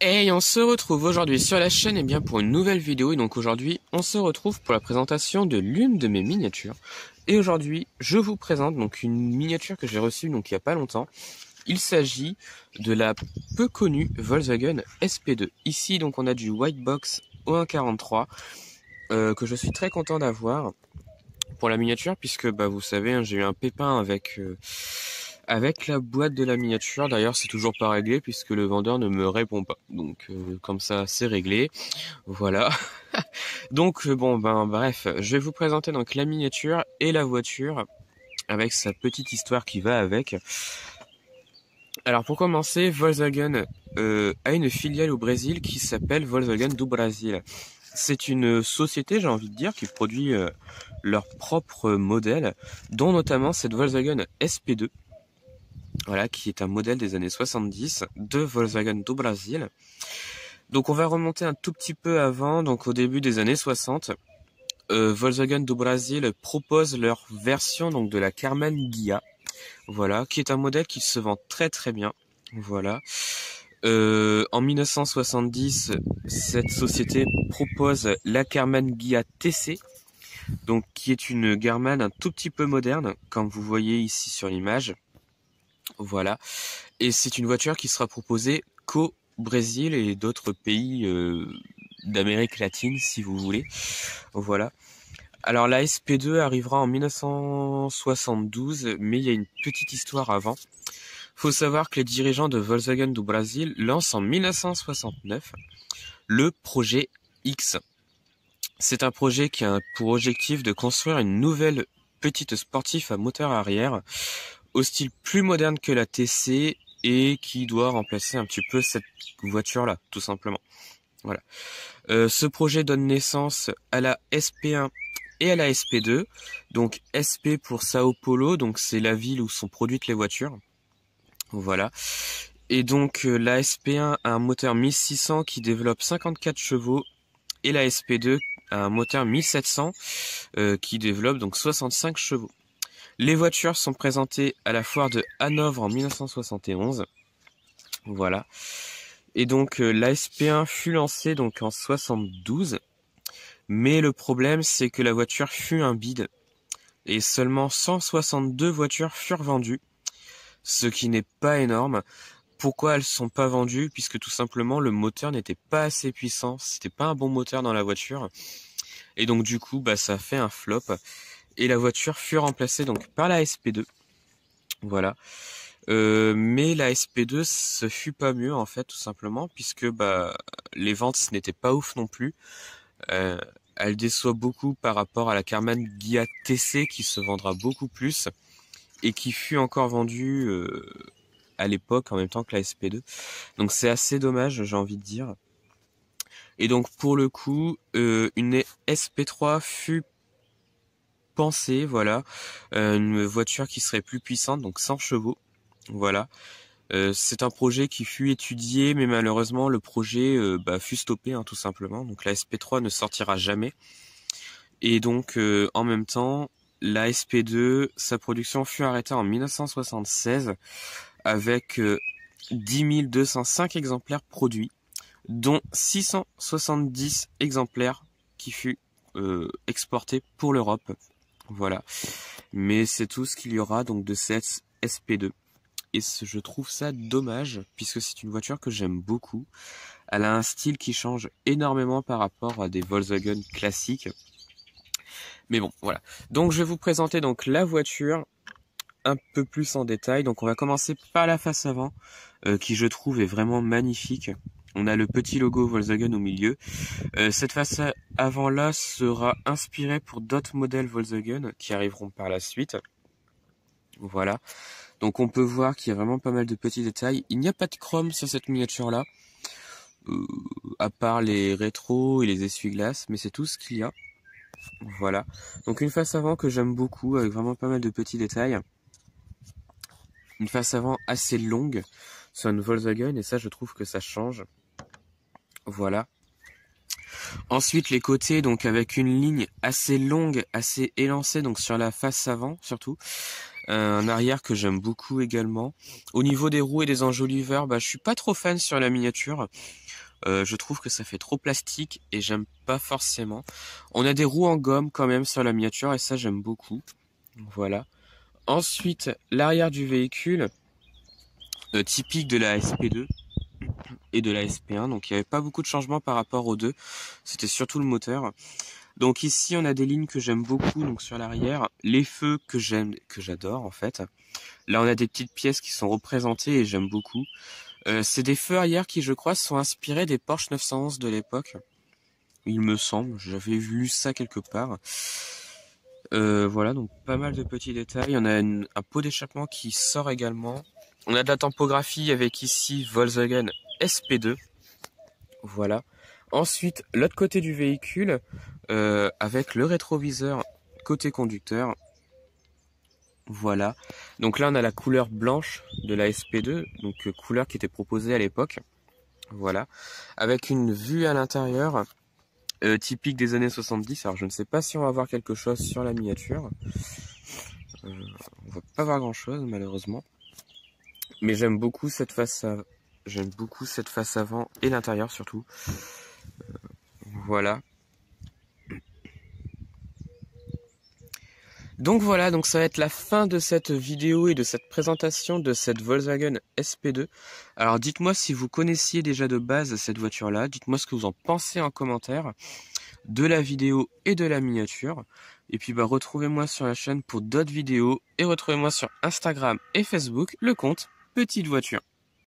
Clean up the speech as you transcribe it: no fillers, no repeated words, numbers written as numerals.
Et on se retrouve aujourd'hui sur la chaîne bien pour une nouvelle vidéo. Et donc aujourd'hui, on se retrouve pour la présentation de l'une de mes miniatures. Et aujourd'hui, je vous présente donc une miniature que j'ai reçue donc il y a pas longtemps. Il s'agit de la peu connue Volkswagen SP2. Ici donc on a du White Box O143 que je suis très content d'avoir pour la miniature puisque vous savez hein, j'ai eu un pépin avec la boîte de la miniature. D'ailleurs c'est toujours pas réglé puisque le vendeur ne me répond pas. Donc comme ça c'est réglé. Voilà. Donc bref, je vais vous présenter donc la miniature et la voiture avec sa petite histoire qui va avec. Alors pour commencer, Volkswagen a une filiale au Brésil qui s'appelle Volkswagen do Brasil. C'est une société, j'ai envie de dire, qui produit leur propre modèle, dont notamment cette Volkswagen SP2, voilà, qui est un modèle des années 70 de Volkswagen do Brasil. Donc on va remonter un tout petit peu avant, donc au début des années 60. Volkswagen do Brasil propose leur version donc de la Karmann Ghia, voilà, qui est un modèle qui se vend très très bien, voilà. En 1970, cette société propose la Karmann Ghia TC, donc qui est une Garmin un tout petit peu moderne, comme vous voyez ici sur l'image, voilà. Et c'est une voiture qui sera proposée qu'au Brésil et d'autres pays d'Amérique latine, si vous voulez, voilà. Alors la SP2 arrivera en 1972, mais il y a une petite histoire avant. Faut savoir que les dirigeants de Volkswagen do Brasil lancent en 1969 le projet X. C'est un projet qui a pour objectif de construire une nouvelle petite sportive à moteur arrière, au style plus moderne que la TC et qui doit remplacer un petit peu cette voiture-là, tout simplement. Voilà. Ce projet donne naissance à la SP1 et à la SP2. Donc SP pour Sao Paulo, donc c'est la ville où sont produites les voitures. Voilà. Et donc la SP1 a un moteur 1600 qui développe 54 chevaux et la SP2 a un moteur 1700 qui développe donc 65 chevaux. Les voitures sont présentées à la foire de Hanovre en 1971. Voilà. Et donc la SP1 fut lancée donc en 72. Mais le problème c'est que la voiture fut un bide et seulement 162 voitures furent vendues, ce qui n'est pas énorme. Pourquoi elles sont pas vendues? Puisque tout simplement le moteur n'était pas assez puissant, c'était pas un bon moteur dans la voiture, et donc du coup ça a fait un flop, et la voiture fut remplacée donc par la SP2, voilà. Mais la SP2 ce fut pas mieux en fait tout simplement, puisque les ventes n'étaient pas ouf non plus. Elle déçoit beaucoup par rapport à la Karmann Ghia TC qui se vendra beaucoup plus et qui fut encore vendue à l'époque en même temps que la SP2. Donc c'est assez dommage, j'ai envie de dire. Et donc pour le coup, une SP3 fut pensée, voilà, une voiture qui serait plus puissante, donc 100 chevaux, voilà. C'est un projet qui fut étudié, mais malheureusement le projet fut stoppé, hein, tout simplement. Donc la SP3 ne sortira jamais. Et donc en même temps, la SP2, sa production fut arrêtée en 1976 avec 10 205 exemplaires produits, dont 670 exemplaires qui fut exportés pour l'Europe. Voilà. Mais c'est tout ce qu'il y aura donc de cette SP2. Et je trouve ça dommage, puisque c'est une voiture que j'aime beaucoup. Elle a un style qui change énormément par rapport à des Volkswagen classiques. Mais bon, voilà. Donc je vais vous présenter donc la voiture un peu plus en détail. Donc on va commencer par la face avant, qui je trouve est vraiment magnifique. On a le petit logo Volkswagen au milieu. Cette face avant là sera inspirée pour d'autres modèles Volkswagen qui arriveront par la suite. Voilà. Donc on peut voir qu'il y a vraiment pas mal de petits détails. Il n'y a pas de chrome sur cette miniature là, à part les rétros et les essuie-glaces, mais c'est tout ce qu'il y a. Voilà. Donc une face avant que j'aime beaucoup, avec vraiment pas mal de petits détails. Une face avant assez longue sur une Volkswagen, et ça je trouve que ça change. Voilà. Ensuite les côtés, donc avec une ligne assez longue, assez élancée, donc sur la face avant surtout. Un arrière que j'aime beaucoup également. Au niveau des roues et des enjoliveurs, je suis pas trop fan sur la miniature. Je trouve que ça fait trop plastique et j'aime pas forcément. On a des roues en gomme quand même sur la miniature et ça j'aime beaucoup. Voilà. Ensuite, l'arrière du véhicule, typique de la SP2 et de la SP1. Donc il n'y avait pas beaucoup de changements par rapport aux deux. C'était surtout le moteur. Donc ici on a des lignes que j'aime beaucoup donc sur l'arrière, les feux que j'adore en fait. Là on a des petites pièces qui sont représentées et j'aime beaucoup. C'est des feux arrière qui je crois sont inspirés des Porsche 911 de l'époque. Il me semble, j'avais lu ça quelque part. Voilà, donc pas mal de petits détails. On a un pot d'échappement qui sort également. On a de la tempographie avec ici Volkswagen SP2. Voilà. Ensuite, l'autre côté du véhicule, avec le rétroviseur côté conducteur. Voilà. Donc là, on a la couleur blanche de la SP2, donc couleur qui était proposée à l'époque. Voilà. Avec une vue à l'intérieur, typique des années 70. Alors, je ne sais pas si on va voir quelque chose sur la miniature. On va pas voir grand chose, malheureusement. Mais j'aime beaucoup cette face avant et l'intérieur surtout. Voilà. Donc voilà, donc ça va être la fin de cette vidéo et de cette présentation de cette Volkswagen SP2. Alors dites-moi si vous connaissiez déjà de base cette voiture-là, dites-moi ce que vous en pensez en commentaire de la vidéo et de la miniature. Et puis retrouvez-moi sur la chaîne pour d'autres vidéos et retrouvez-moi sur Instagram et Facebook, le compte Petite Voiture.